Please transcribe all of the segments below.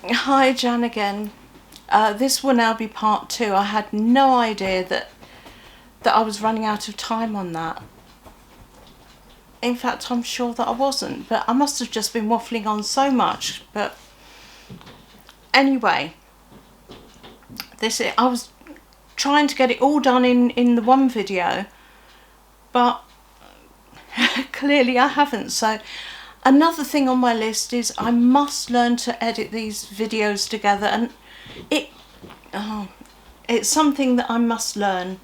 Hi Jan again. This will now be part 2. I had no idea that I was running out of time on that. In fact, I'm sure that I wasn't, but I must have just been waffling on so much. But anyway, I was trying to get it all done in the one video, but clearly I haven't. So another thing on my list is I must learn to edit these videos together, and it's something that I must learn.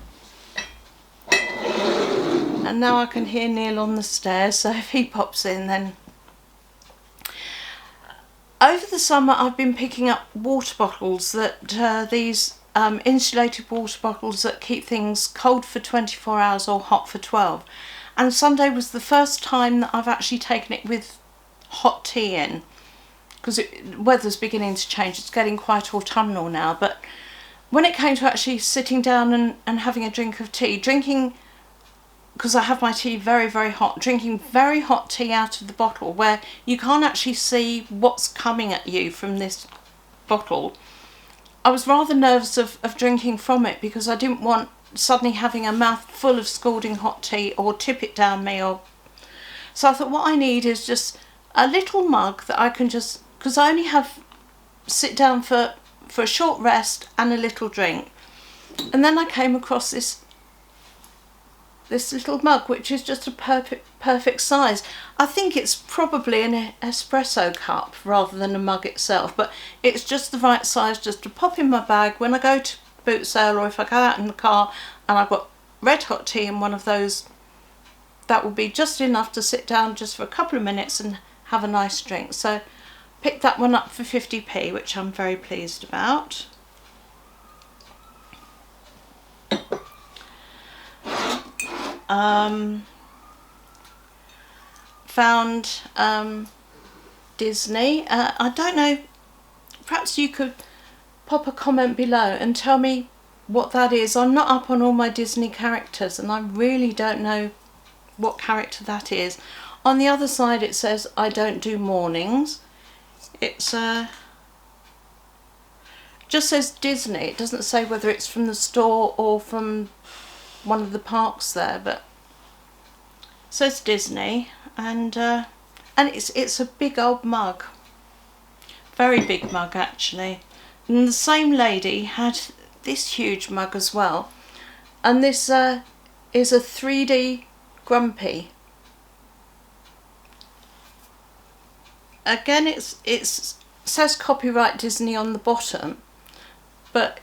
And now I can hear Neil on the stairs, so if he pops in then. Over the summer I've been picking up water bottles, these insulated water bottles that keep things cold for 24 hours or hot for 12. And Sunday was the first time that I've actually taken it with hot tea in, because the weather's beginning to change. It's getting quite autumnal now, but when it came to actually sitting down and having a drink of tea, because I have my tea very, very hot, drinking very hot tea out of the bottle where you can't actually see what's coming at you from this bottle, I was rather nervous of drinking from it, because I didn't want suddenly having a mouth full of scalding hot tea or tip it down me. So I thought what I need is just a little mug that I can just, because I only have sit down for a short rest and a little drink. And then I came across this little mug, which is just a perfect size. I think it's probably an espresso cup rather than a mug itself, but it's just the right size just to pop in my bag when I go to boot sale, or if I go out in the car and I've got red hot tea in one of those, that will be just enough to sit down just for a couple of minutes and have a nice drink. So picked that one up for 50p, which I'm very pleased about. Found Disney. I don't know, perhaps you could pop a comment below and tell me what that is. I'm not up on all my Disney characters and I really don't know what character that is. On the other side it says I don't do mornings. It's just says Disney. It doesn't say whether it's from the store or from one of the parks there, but it says Disney, and it's a big old mug, very big mug actually. And the same lady had this huge mug as well, and this is a 3D Grumpy. Again, it says copyright Disney on the bottom, but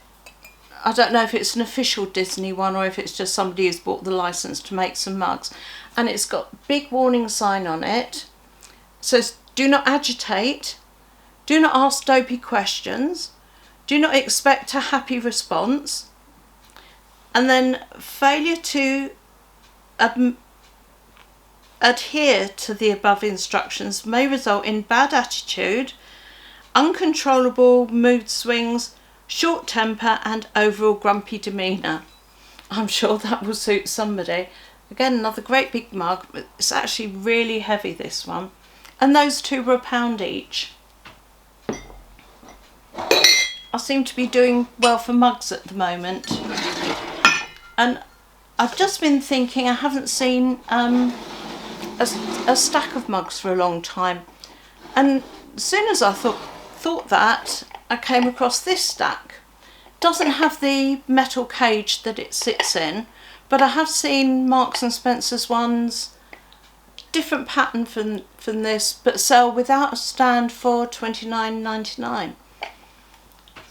I don't know if it's an official Disney one or if it's just somebody who's bought the license to make some mugs. And it's got big warning sign on it. It says do not agitate, do not ask dopey questions, do not expect a happy response, and then failure to adhere to the above instructions may result in bad attitude, uncontrollable mood swings, short temper and overall grumpy demeanour. I'm sure that will suit somebody. Again, another great big mug, but it's actually really heavy, this one. And those two were £1 each. I seem to be doing well for mugs at the moment. And I've just been thinking I haven't seen a stack of mugs for a long time. And as soon as I thought that, I came across this stack. Doesn't have the metal cage that it sits in, but I have seen Marks and Spencer's ones, different pattern from this, but sell without a stand for £29.99.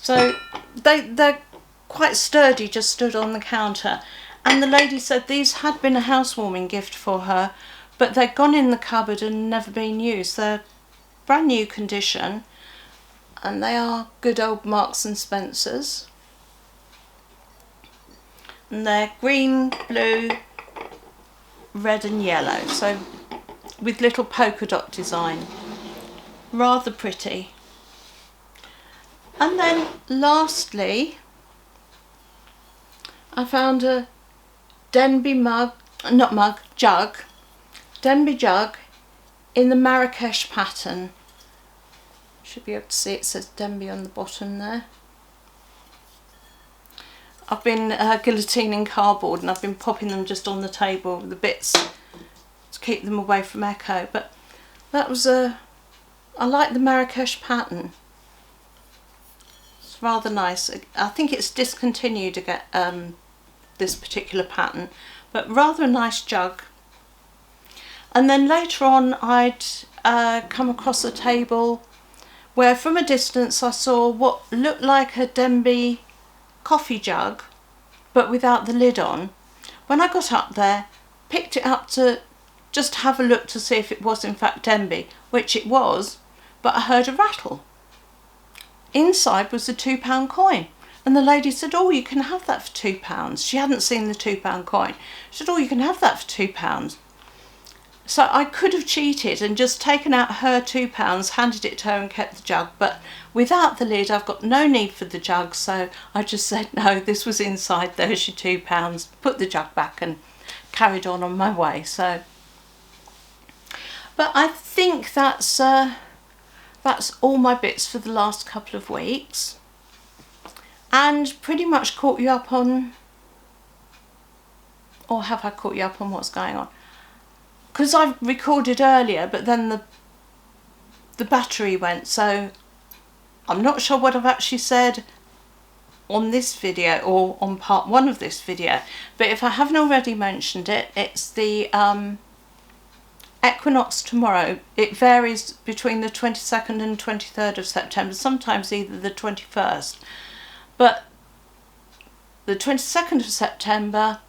So they're quite sturdy, just stood on the counter. And the lady said these had been a housewarming gift for her, but they'd gone in the cupboard and never been used. They're brand new condition, and they are good old Marks and Spencer's. And they're green, blue, red and yellow, so with little polka dot design. Rather pretty. And then lastly, I found a Denby jug in the Marrakesh pattern. Should be able to see it says Denby on the bottom there. I've been guillotining cardboard and I've been popping them just on the table, the bits, to keep them away from echo. But that was I like the Marrakesh pattern. It's rather nice. I think it's discontinued again, this particular pattern, but rather a nice jug. And then later on I'd come across a table where from a distance I saw what looked like a Denby coffee jug but without the lid on. When I got up there, picked it up to just have a look to see if it was in fact Denby, which it was, but I heard a rattle. Inside was a £2 coin, and the lady said, "Oh, you can have that for £2. She hadn't seen the £2 coin. She said, "Oh, you can have that for £2. So I could have cheated and just taken out her £2, handed it to her and kept the jug, but without the lid I've got no need for the jug, so I just said no, this was inside, there's your £2, put the jug back and carried on my way. So, but I think that's all my bits for the last couple of weeks, and pretty much caught you up on, or have I caught you up on what's going on? Because I recorded earlier, but then the battery went, so I'm not sure what I've actually said on this video or on part 1 of this video, but if I haven't already mentioned it, it's the equinox tomorrow. It varies between the 22nd and 23rd of September, sometimes either the 21st, but the 22nd of September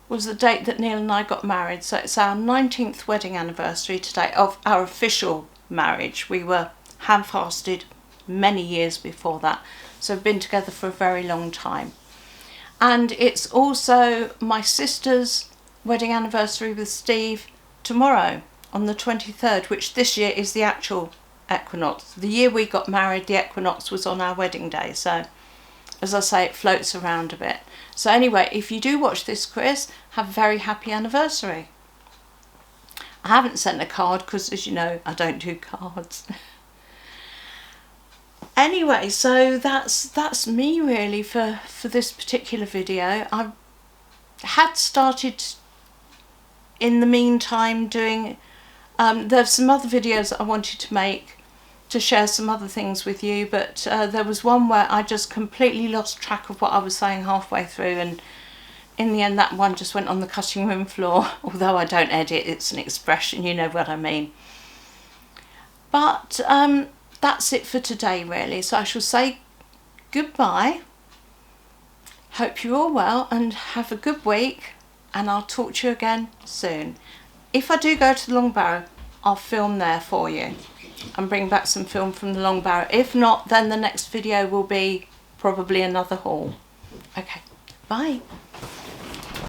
was the date that Neil and I got married, so it's our 19th wedding anniversary today of our official marriage. We were hand-fasted many years before that, so we've been together for a very long time. And it's also my sister's wedding anniversary with Steve tomorrow on the 23rd, which this year is the actual equinox. The year we got married, the equinox was on our wedding day, so as I say, it floats around a bit. So anyway, if you do watch this, Chris, have a very happy anniversary. I haven't sent a card because, as you know, I don't do cards. Anyway, so that's me really for this particular video. I had started in the meantime doing, there's some other videos that I wanted to make to share some other things with you, but there was one where I just completely lost track of what I was saying halfway through, and in the end that one just went on the cutting room floor. Although I don't edit, it's an expression, you know what I mean. But that's it for today really, so I shall say goodbye. Hope you're all well and have a good week, and I'll talk to you again soon. If I do go to the Long Barrow, I'll film there for you and bring back some film from the Long Barrow. If not, then the next video will be probably another haul. Okay, bye.